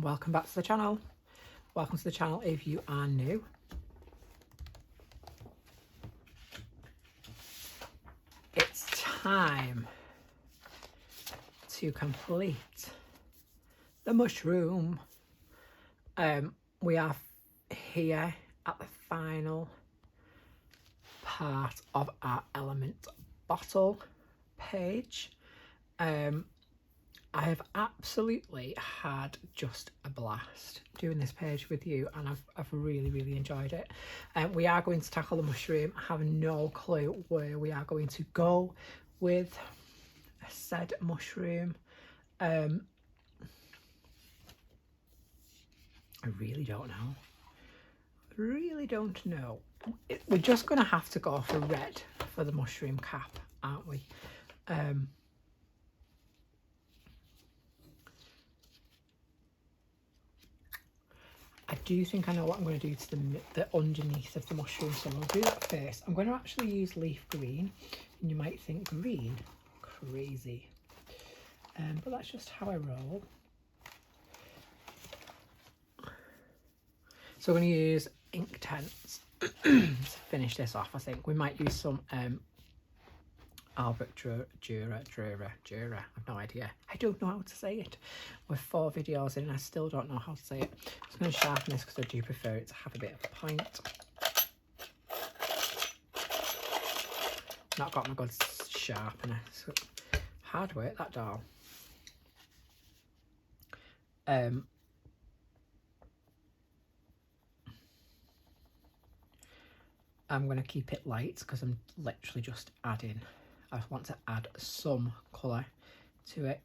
welcome back to the channel. Welcome to the channel if you are new. It's time to complete the mushroom. We are here at the final part of our element bottle page. I have absolutely had just a blast doing this page with you, and I've really enjoyed it. We are going to tackle the mushroom. I have no clue where we are going to go with said mushroom. I really don't know. We're just going to have to go for red for the mushroom cap, aren't we? I do think I know what I'm going to do to the underneath of the mushroom, so I'll do that first. I'm going to actually use leaf green, and you might think green, crazy, but that's just how I roll. So we're going to use inktense to finish this off. I think we might use some Jura. I've no idea. I don't know how to say it. We're 4 videos in and I still don't know how to say it. I'm just going to sharpen this because I do prefer it to have a bit of a point. Not got my good sharpener. So hard work, that doll. I'm going to keep it light because I'm literally just adding. I want to add some colour to it.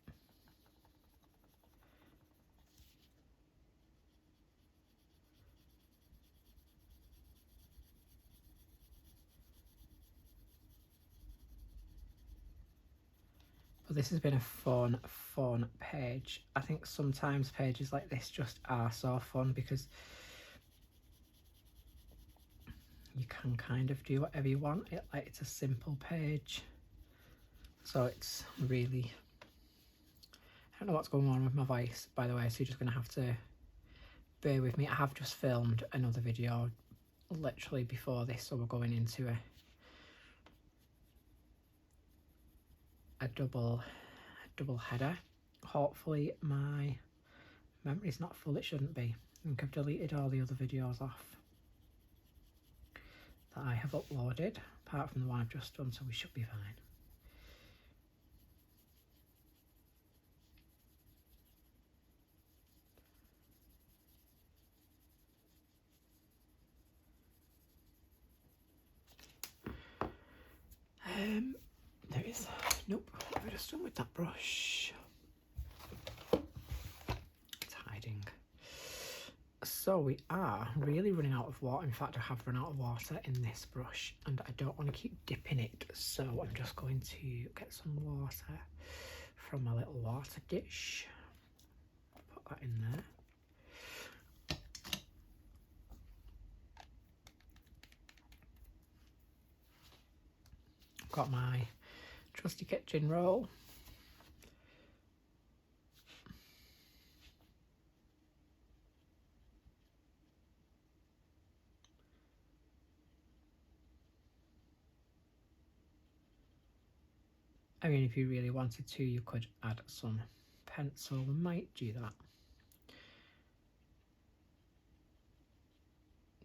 But this has been a fun page. I think sometimes pages like this just are so fun because you can kind of do whatever you want. It's a simple page. So it's really, I don't know what's going on with my voice, by the way, so you're just going to have to bear with me. I have just filmed another video literally before this, so we're going into a double header. Hopefully my memory's not full. It shouldn't be. I think I've deleted all the other videos off that I have uploaded, apart from the one I've just done, so we should be fine. There is, nope, we're just done with that brush. It's hiding. So we are really running out of water. In fact, I have run out of water in this brush and I don't want to keep dipping it. So I'm just going to get some water from my little water dish. Put that in there. Got my trusty kitchen roll. I mean, if you really wanted to, you could add some pencil. We might do that.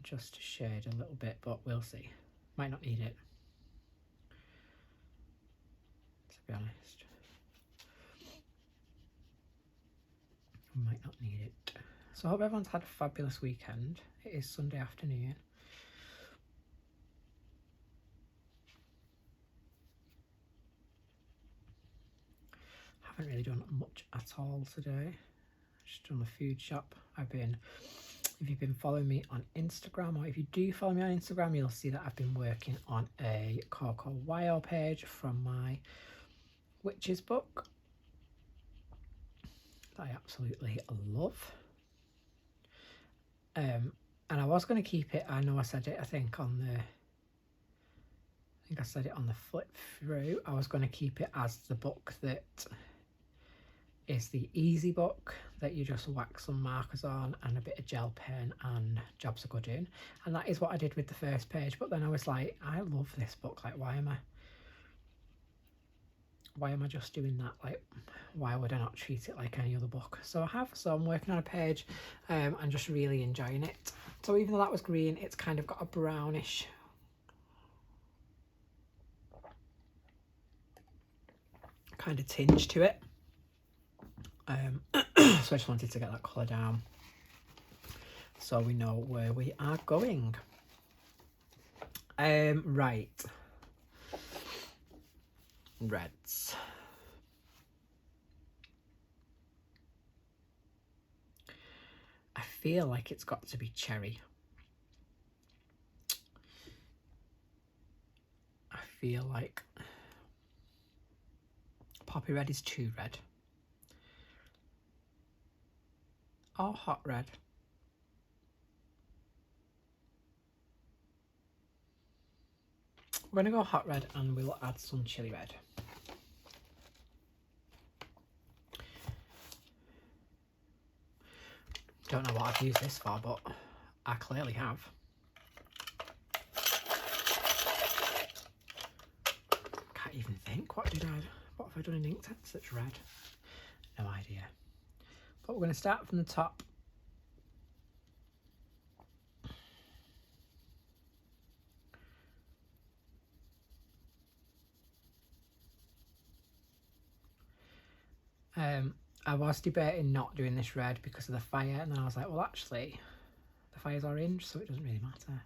Just to shade a little bit, but we'll see. Might not need it, to be honest. We might not need it. So I hope everyone's had a fabulous weekend. It is Sunday afternoon. Haven't really done much at all today. Just done the food shop. If you've been following me on Instagram, or if you do follow me on Instagram, you'll see that I've been working on a Coco Wyo page from my witches book that I absolutely love. And I was going to keep it, I know I said it, I think I said it on the flip through. I was going to keep it as the book that is the easy book that you just whack some markers on and a bit of gel pen and jobs are good in. And that is what I did with the first page, but then I was like, I love this book, like why am I just doing that? Like, why would I not treat it like any other book? So I have, so I'm working on a page and just really enjoying it. So even though that was green, it's kind of got a brownish kind of tinge to it. So I just wanted to get that colour down so we know where we are going. Right. Reds. I feel like it's got to be cherry. I feel like poppy red is too red. Or hot red. We're going to go hot red and we'll add some chili red. Don't know what I've used this for, but I clearly have. Can't even think. What have I done in inktense that's red? No idea. But we're going to start from the top. I was debating not doing this red because of the fire, and then I was like, well, actually, the fire's orange, so it doesn't really matter.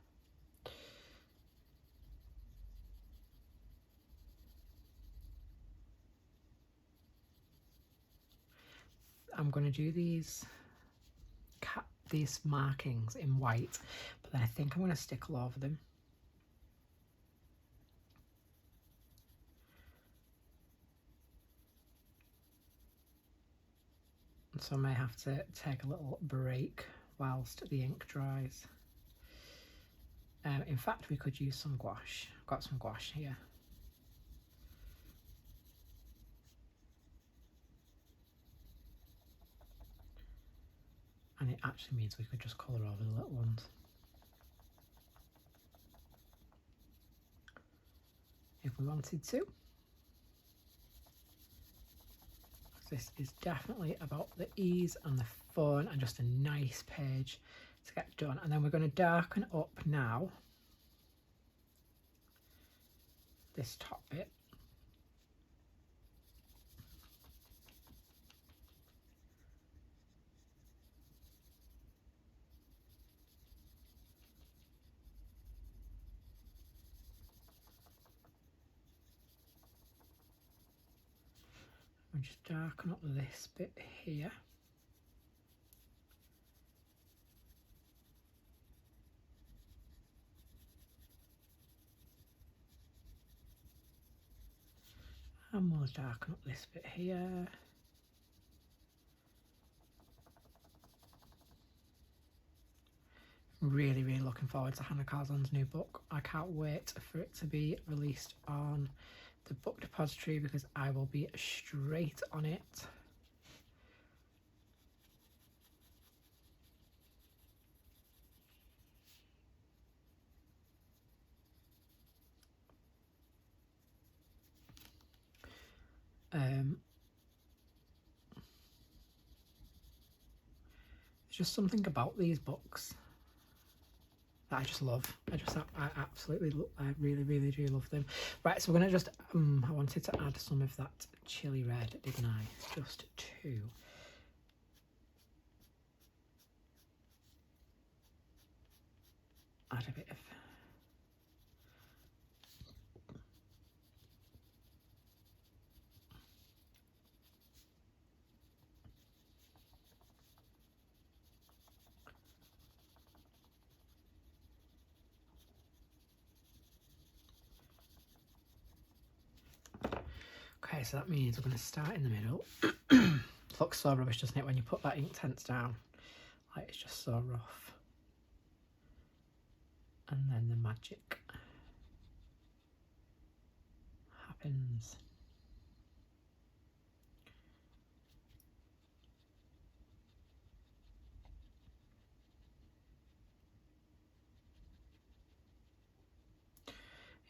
I'm going to do these markings in white, but then I think I'm going to stickle over them. So I may have to take a little break whilst the ink dries. In fact, we could use some gouache. I've got some gouache here. And it actually means we could just colour over the little ones. If we wanted to. This is definitely about the ease and the fun and just a nice page to get done. And then we're going to darken up now this top bit. And just darken up this bit here. And we'll darken up this bit here. Really, really looking forward to Hanna Karlzon's new book. I can't wait for it to be released on the book depository because I will be straight on it. There's just something about these books that I just love. I absolutely, I really, really do love them. Right, so we're gonna just, I wanted to add some of that chili red, didn't I? Just two. Add a bit of okay, so that means we're going to start in the middle. It looks so rubbish, doesn't it, when you put that inktense down? Like, it's just so rough. And then the magic happens.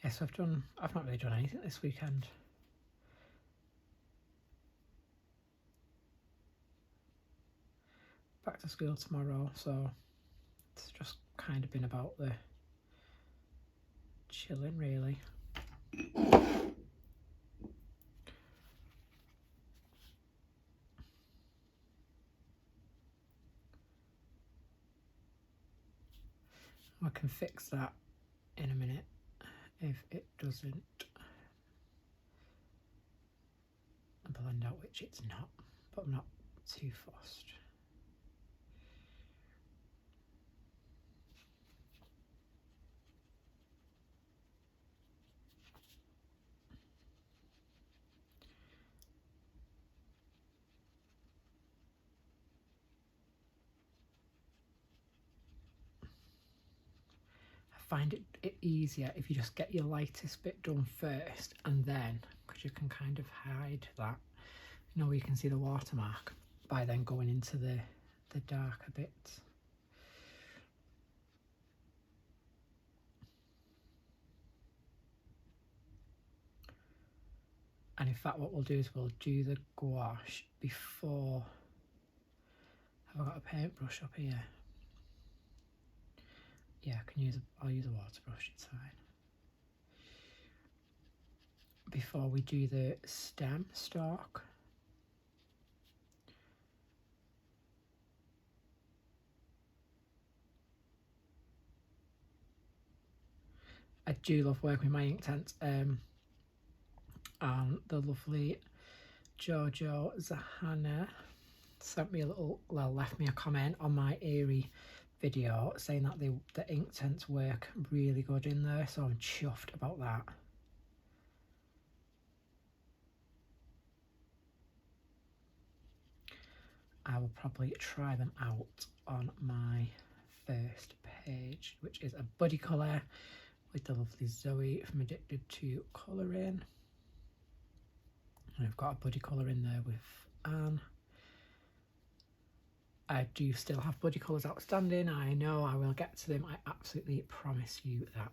Yes, I've not really done anything this weekend. Back to school tomorrow, so it's just kind of been about the chilling, really. I can fix that in a minute if it doesn't blend out, which it's not, but I'm not too fussed. I find it easier if you just get your lightest bit done first, and then, because you can kind of hide that, you know, where you can see the watermark, by then going into the darker bits. And in fact, what we'll do is we'll do the gouache before. Have I got a paintbrush up here? Yeah, I'll use a water brush, it's fine. Before we do the stem stalk. I do love working with my inktense, and the lovely Jojo Zahana sent me left me a comment on my Airy video saying that the inktense work really good in there, so I'm chuffed about that. I will probably try them out on my first page, which is a buddy colour with the lovely Zoe from Addicted to Colouring. And I've got a buddy colour in there with Anne. I do still have buddy colours outstanding. I know I will get to them. I absolutely promise you that.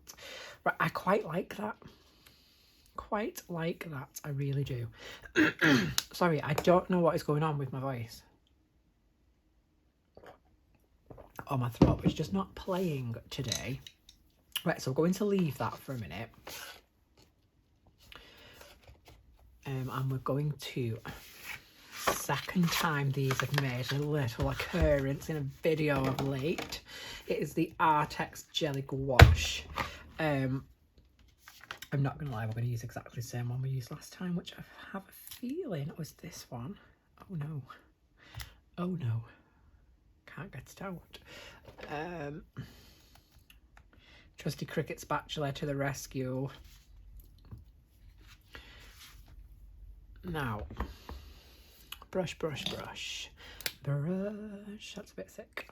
Right, I quite like that. Quite like that. I really do. Sorry, I don't know what is going on with my voice. Or my throat, it's just not playing today. Right, so we're going to leave that for a minute. And we're going to, second time these have made a little occurrence in a video of late. It is the Artex Jelly Gouache. I'm not going to lie, we're going to use exactly the same one we used last time, which I have a feeling was this one. Oh no. Oh no. Can't get it out. Trusty Cricket spatula to the rescue. Now, brush, brush, brush. Brush. That's a bit thick.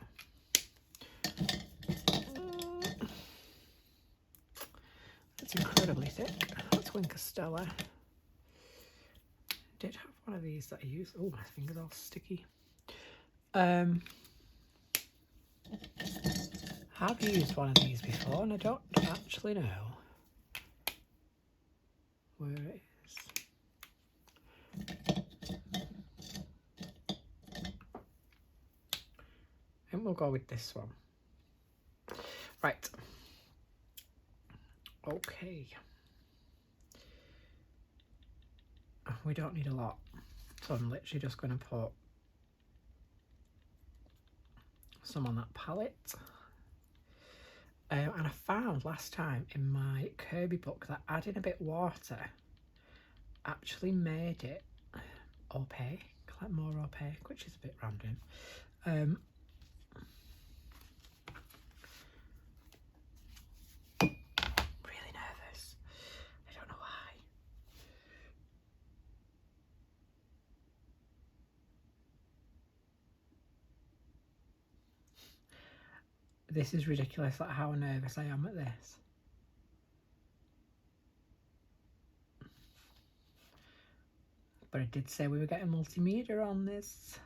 That's incredibly thick. That's Winkestella. Did have one of these that I used. Oh, my finger's all sticky. Have used one of these before, and I don't actually know where it is. I think we'll go with this one. Right. Okay. We don't need a lot, so I'm literally just going to put some on that palette. And I found last time in my Kirby book that adding a bit of water actually made it opaque, like more opaque, which is a bit random. Really nervous. I don't know why. This is ridiculous, like how nervous I am at this. But I did say we were getting multimedia on this.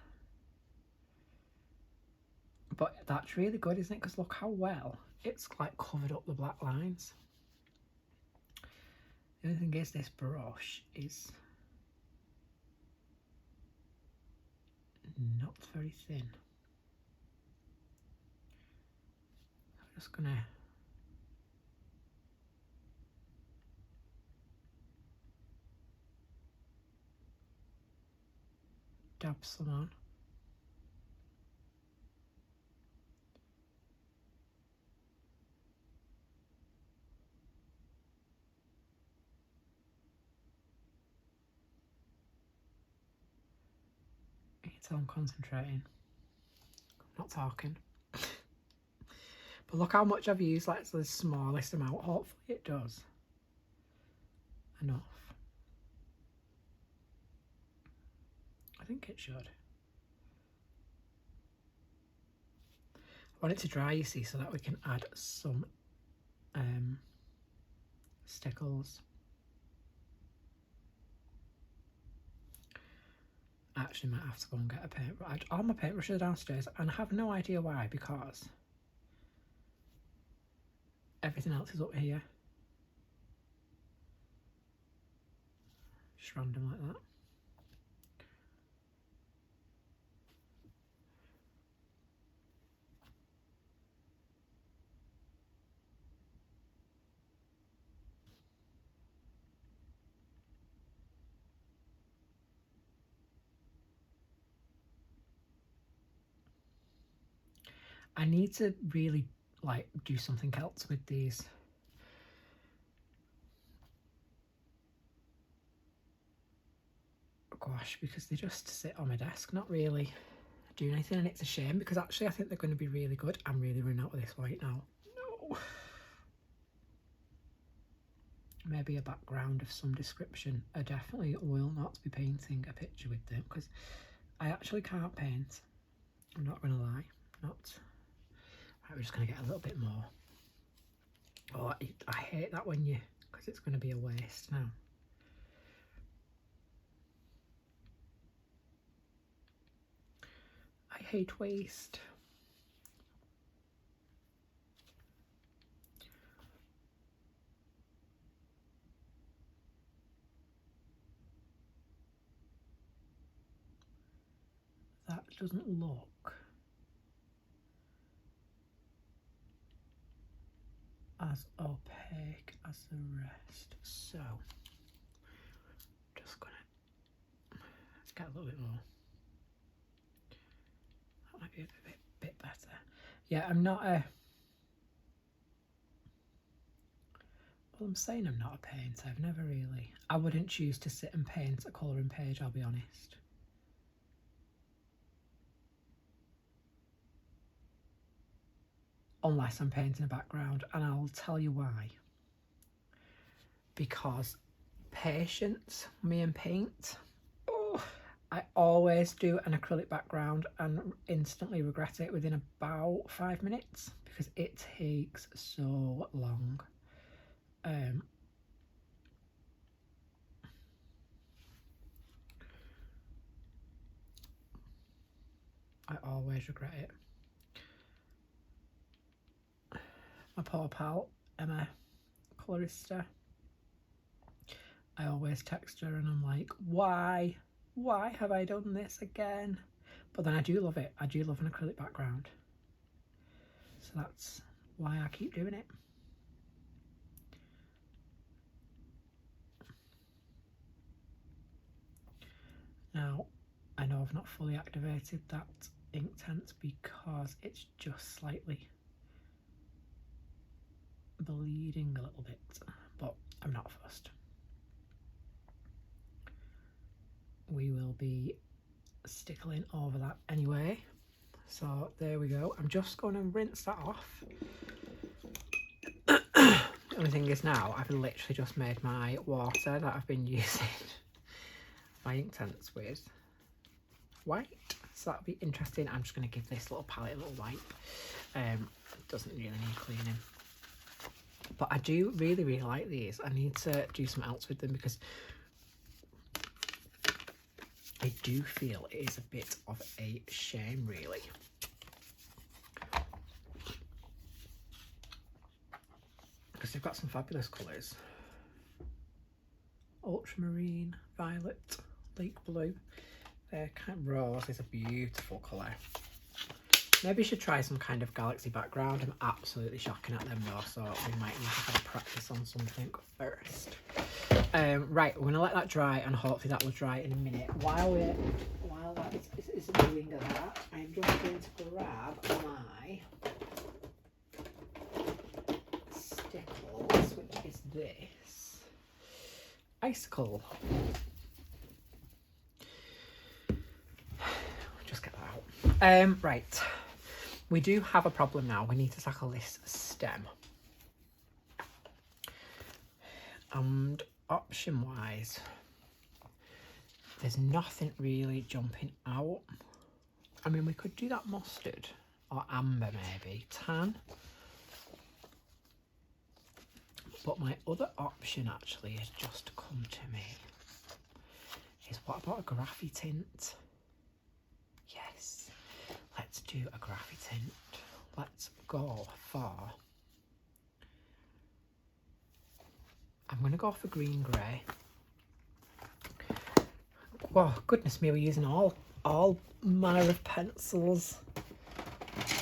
But that's really good, isn't it? Because look how well it's like covered up the black lines. The only thing is this brush is not very thin. I'm just gonna dab some on. So I'm concentrating, I'm not talking. But look how much I've used, like the smallest amount. Hopefully it does enough. I think it should. I want it to dry, you see, so that we can add some stickles. I actually might have to go and get a paintbrush. All my paintbrushes are downstairs and I have no idea why, because everything else is up here. Just random like that. I need to really like do something else with these. Gouache, because they just sit on my desk, not really doing anything, and it's a shame because actually I think they're going to be really good. I'm really running out of this white now. No. Maybe a background of some description. I definitely will not be painting a picture with them because I actually can't paint. I'm not going to lie. Not. Right, we're just going to get a little bit more. Oh, I hate that when you, because it's going to be a waste now. I hate waste. That doesn't look as opaque as the rest, so just gonna, let's get a little bit more. That might be a bit better. Yeah, I'm not a, well, I'm saying I'm not a painter. I've never really, I wouldn't choose to sit and paint a colouring page, I'll be honest. Unless I'm painting a background, and I'll tell you why. Because patience, me and paint. Oh, I always do an acrylic background and instantly regret it within about 5 minutes because it takes so long. I always regret it. My poor pal, Emma, colorista, I always text her and I'm like, why have I done this again? But then I do love it. I do love an acrylic background. So that's why I keep doing it. Now, I know I've not fully activated that Inktense because it's just slightly bleeding a little bit, but I'm not fussed. We will be stickling over that anyway. So there we go. I'm just going to rinse that off. The only thing is now I've literally just made my water that I've been using my Inktense with white. So that'll be interesting. I'm just going to give this little palette a little wipe. Doesn't really need cleaning. But I do really like these. I need to do something else with them because I do feel it is a bit of a shame, really. Because they've got some fabulous colours. ultramarine, violet, lake blue. Kind of rose is a beautiful colour. Maybe I should try some kind of galaxy background. I'm absolutely shocking at them though, so we might need to have a practice on something first. Right, we're gonna let that dry, and hopefully that will dry in a minute. While that is doing that, I'm just going to grab my stickles, which is this icicle. Just get that out. Right. We do have a problem now. We need to tackle this stem. And option-wise, there's nothing really jumping out. I mean, we could do that mustard or amber maybe, tan. But my other option actually has just come to me. Is what about a graphitint? Yes. Let's do a graphitint. Let's go for... I'm going to go for green grey. Whoa, goodness me, we're using all manner of pencils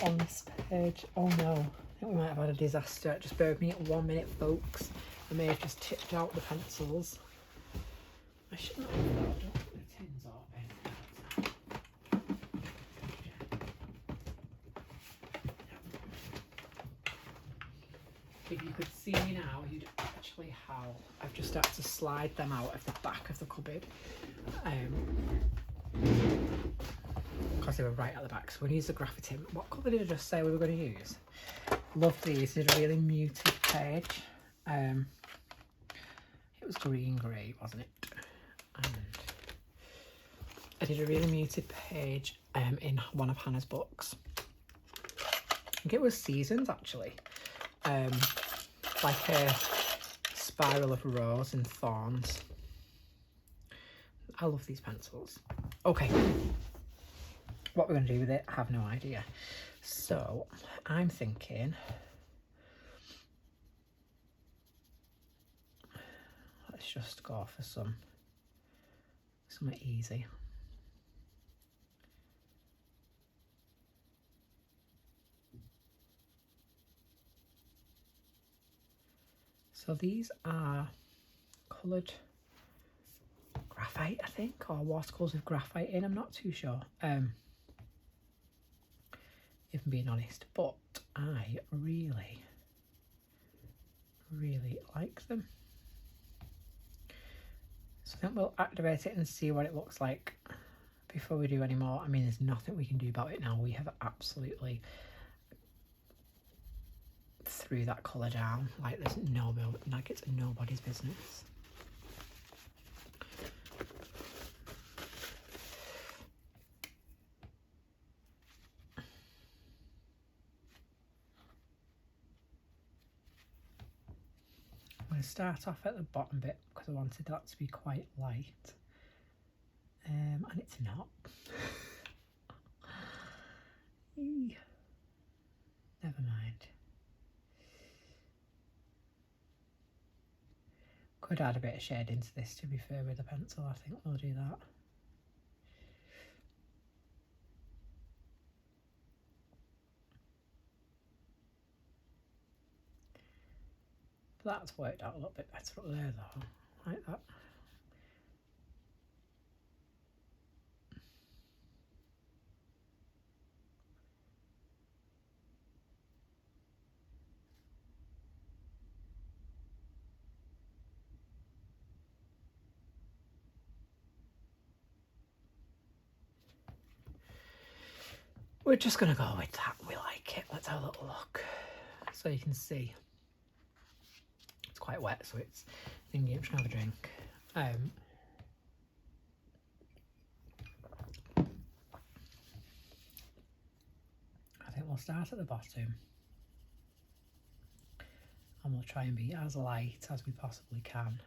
on this page. Oh no, I think we might have had a disaster. Just bear with me 1 minute, folks. I may have just tipped out the pencils. I should not have thought. Don't put the tins open. If you could see me now, you'd actually how I've just started to slide them out of the back of the cupboard. Because they were right at the back. So we're going to use the graphitint. What colour did I just say we were going to use? Love these. These are a really muted page. It was green grey, wasn't it? And I did a really muted page in one of Hannah's books. I think it was Seasons actually. Like a spiral of rose and thorns. I love these pencils. Okay, what we're going to do with it, I have no idea. So I'm thinking, let's just go for something easy. So these are coloured graphite, I think, or watercolours with graphite in. I'm not too sure, if I'm being honest, but I really, really like them. So I think we'll activate it and see what it looks like before we do any more. I mean, there's nothing we can do about it now. We have absolutely threw that colour down like there's like it's nobody's business. I'm going to start off at the bottom bit because I wanted that to be quite light, and it's not. Never mind. Could add a bit of shade into this, to be fair, with a pencil. I think we'll do that. That's worked out a little bit better up there though, like that. We're just going to go with that. We like it. Let's have a little look. So you can see it's quite wet, so it's thinking I'm trying to have a drink. I think we'll start at the bottom and we'll try and be as light as we possibly can.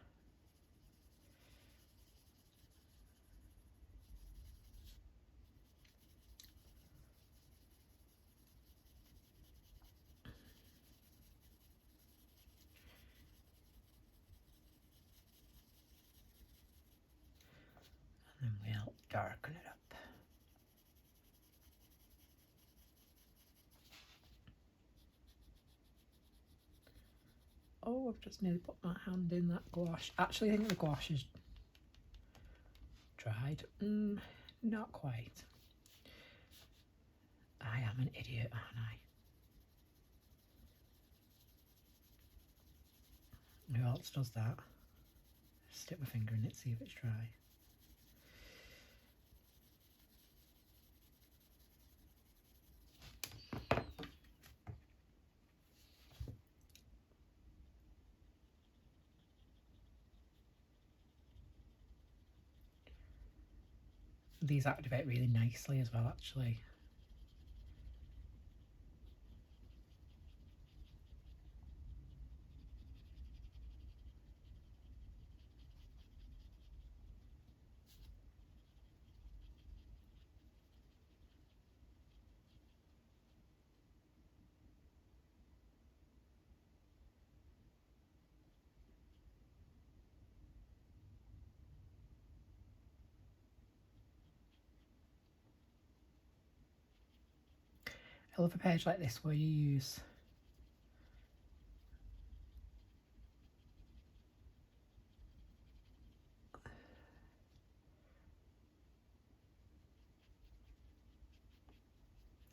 darken it up. Oh, I've just nearly put my hand in that gouache. Actually, I think the gouache is dried. Not quite. I am an idiot, aren't I? Who else does that? Stick my finger in it, see if it's dry. These activate really nicely as well, actually. I love a page like this where you use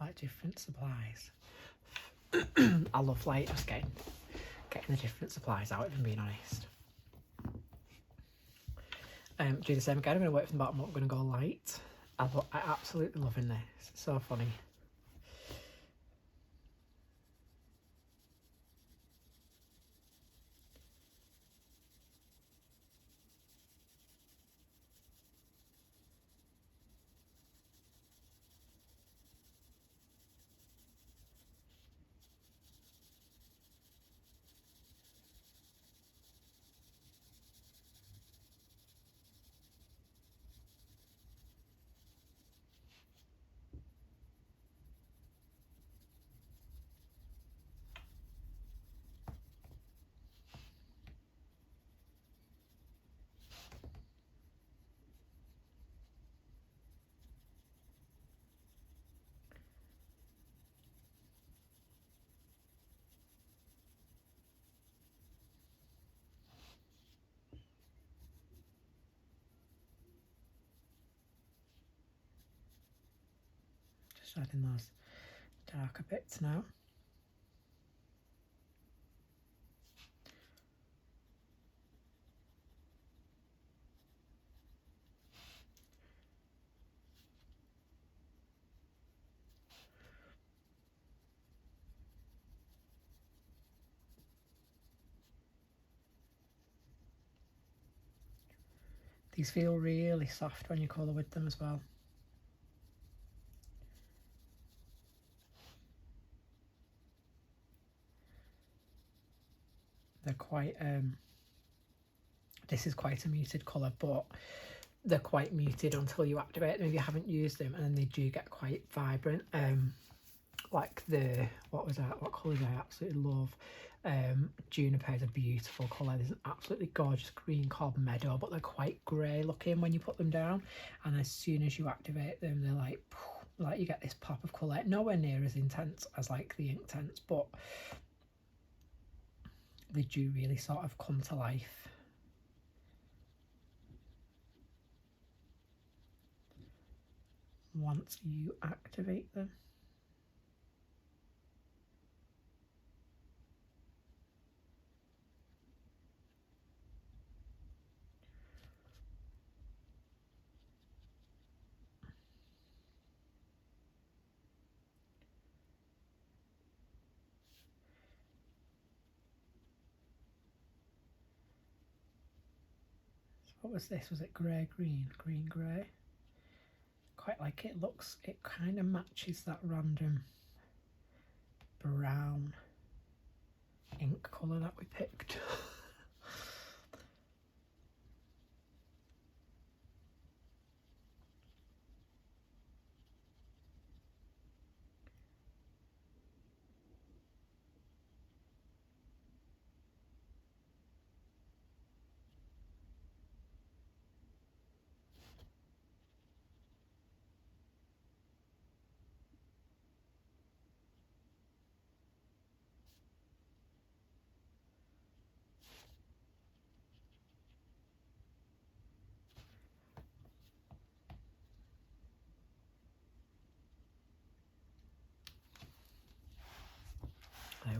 like different supplies. I love like just getting the different supplies out, if I'm being honest. Do the same again. I'm going to work from the bottom up. I'm going to go light. I absolutely loving this. It's so funny. Just adding those darker bits now. These feel really soft when you colour with them as well. They're quite, this is quite a muted colour, but they're quite muted until you activate them if you haven't used them, and then they do get quite vibrant. Like what colour do I absolutely love? Juniper is a beautiful colour. There's an absolutely gorgeous green called Meadow, but they're quite grey looking when you put them down, and as soon as you activate them, they're like you get this pop of colour. Nowhere near as intense as like the Inktense, but they do really sort of come to life. Once you activate them. What was this? Was it grey, green, green, grey? Quite like it looks, it kind of matches that random brown ink colour that we picked.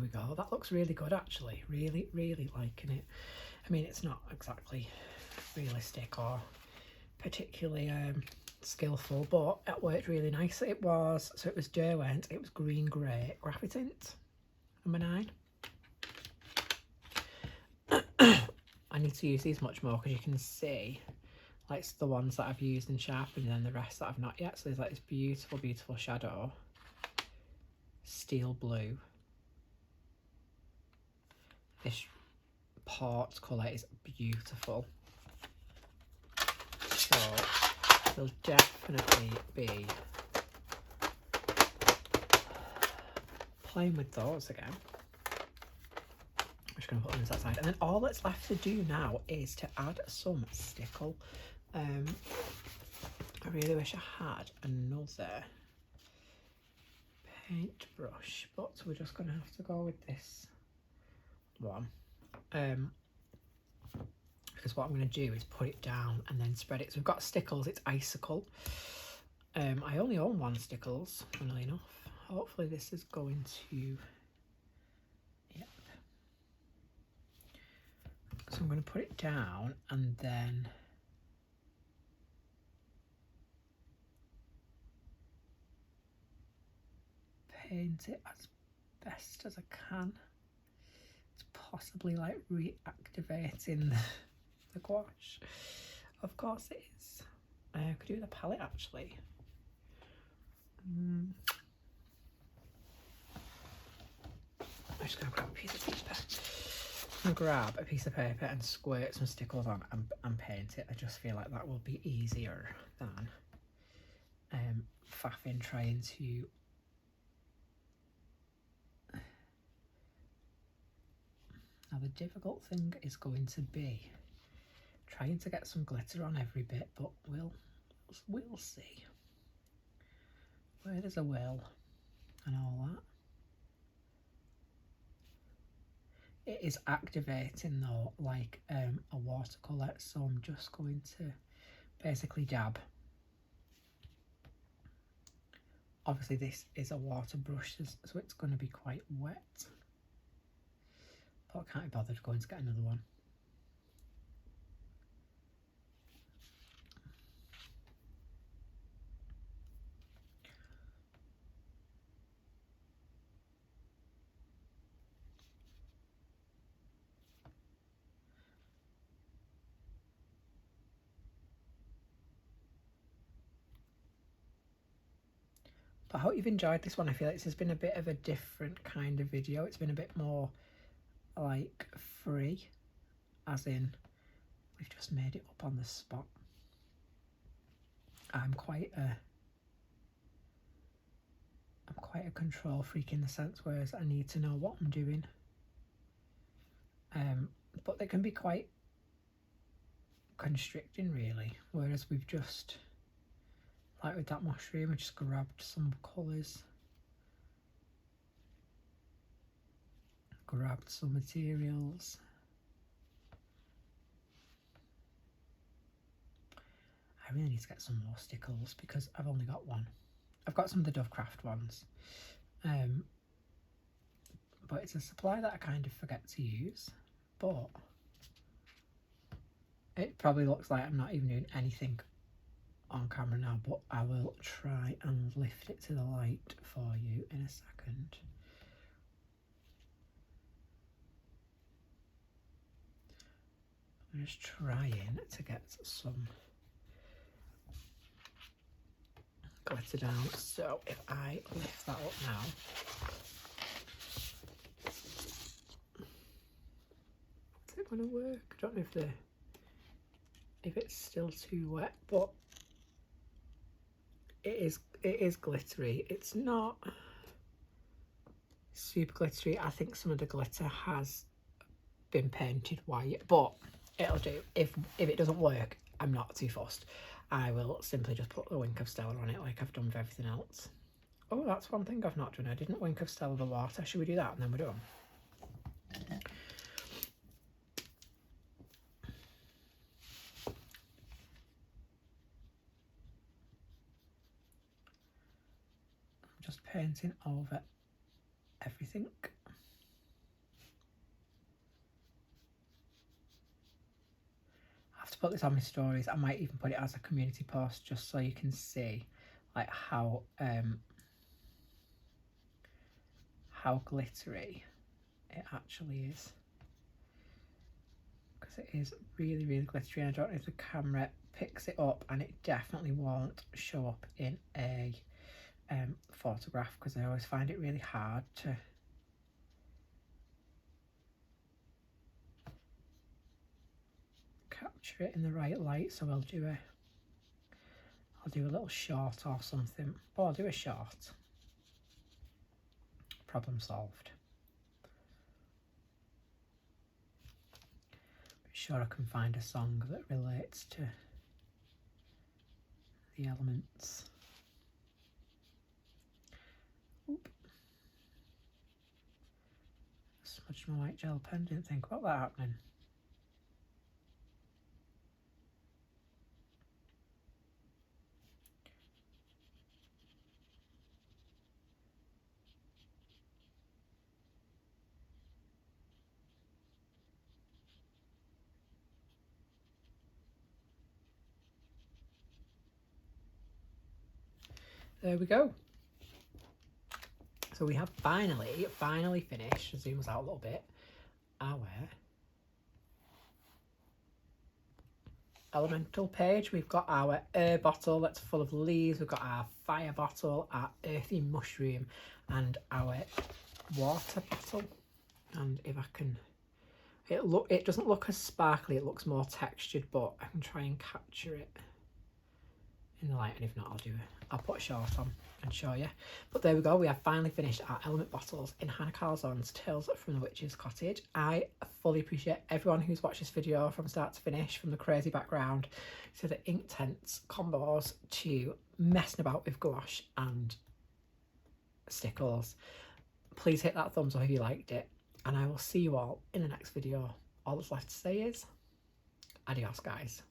we go. That looks really good actually. Really, really liking it. I mean, it's not exactly realistic or particularly skillful, but it worked really nice. It was Derwent, it was green grey graphitint, number 9. I need to use these much more because you can see like the ones that I've used and sharpened and then the rest that I've not yet. So there's like this beautiful, beautiful shadow, steel blue. This port colour is beautiful. So we'll definitely be playing with those again. I'm just going to put them to that side. And then all that's left to do now is to add some stickle. I really wish I had another paintbrush, but we're just going to have to go with this one. Because what I'm going to do is put it down and then spread it. So we've got stickles, it's icicle. I only own 1 stickles, funnily enough. Hopefully this is going to... Yep. So I'm going to put it down and then paint it as best as I can. It's possibly like reactivating the gouache. Of course it is. I could do with a palette actually. I'm just going to grab a piece of paper. I'm going to grab a piece of paper and squirt some stickles on and paint it. I just feel like that will be easier than faffing trying to now the difficult thing is going to be trying to get some glitter on every bit, but we'll see. Where there's a will and all that. It is activating though like a watercolour, so I'm just going to basically dab. Obviously this is a water brush, so it's going to be quite wet, but I can't be bothered going to get another one. But I hope you've enjoyed this one. I feel like this has been a bit of a different kind of video. It's been a bit more like free, as in we've just made it up on the spot. I'm quite a control freak in the sense whereas I need to know what I'm doing. But they can be quite constricting really, whereas we've just, like with that mushroom, I just grabbed some colours, grabbed some materials. I really need to get some more stickles because I've only got 1. I've got some of the Dovecraft ones, but it's a supply that I kind of forget to use, but it probably looks like I'm not even doing anything on camera now, but I will try and lift it to the light for you in a second. I'm just trying to get some glitter down, so if I lift that up now, is it going to work? I don't know if it's still too wet, but it is glittery. It's not super glittery. I think some of the glitter has been painted white, but it'll do. If it doesn't work, I'm not too fussed. I will simply just put the Wink of Stella on it like I've done with everything else. Oh, that's one thing I've not done. I didn't Wink of Stella the water. Should we do that and then we're done? I'm just painting over everything. have to put this on my stories. I might even put it as a community post just so you can see like how glittery it actually is, because it is really, really glittery. And I don't know if the camera picks it up, and it definitely won't show up in a photograph, because I always find it really hard to capture it in the right light. So I'll do a little short or something. Oh, I'll do a short. Problem solved. Sure, I can find a song that relates to the elements. Oop. Smudged my white gel pen, didn't think about that happening. There we go. So we have finally finished, zoom us out a little bit, our elemental page. We've got our air bottle that's full of leaves, we've got our fire bottle, our earthy mushroom, and our water bottle. And if I can, it doesn't look as sparkly, it looks more textured, but I can try and capture it in the light, and if not, I'll put a short on and show you. But there we go, we have finally finished our element bottles in Hanna Karlzon's Tales from the Witch's Cottage. I fully appreciate everyone who's watched this video from start to finish, from the crazy background to the inktense combos to messing about with gouache and stickles. Please hit that thumbs up if you liked it, and I will see you all in the next video. All that's left to say is adios, guys.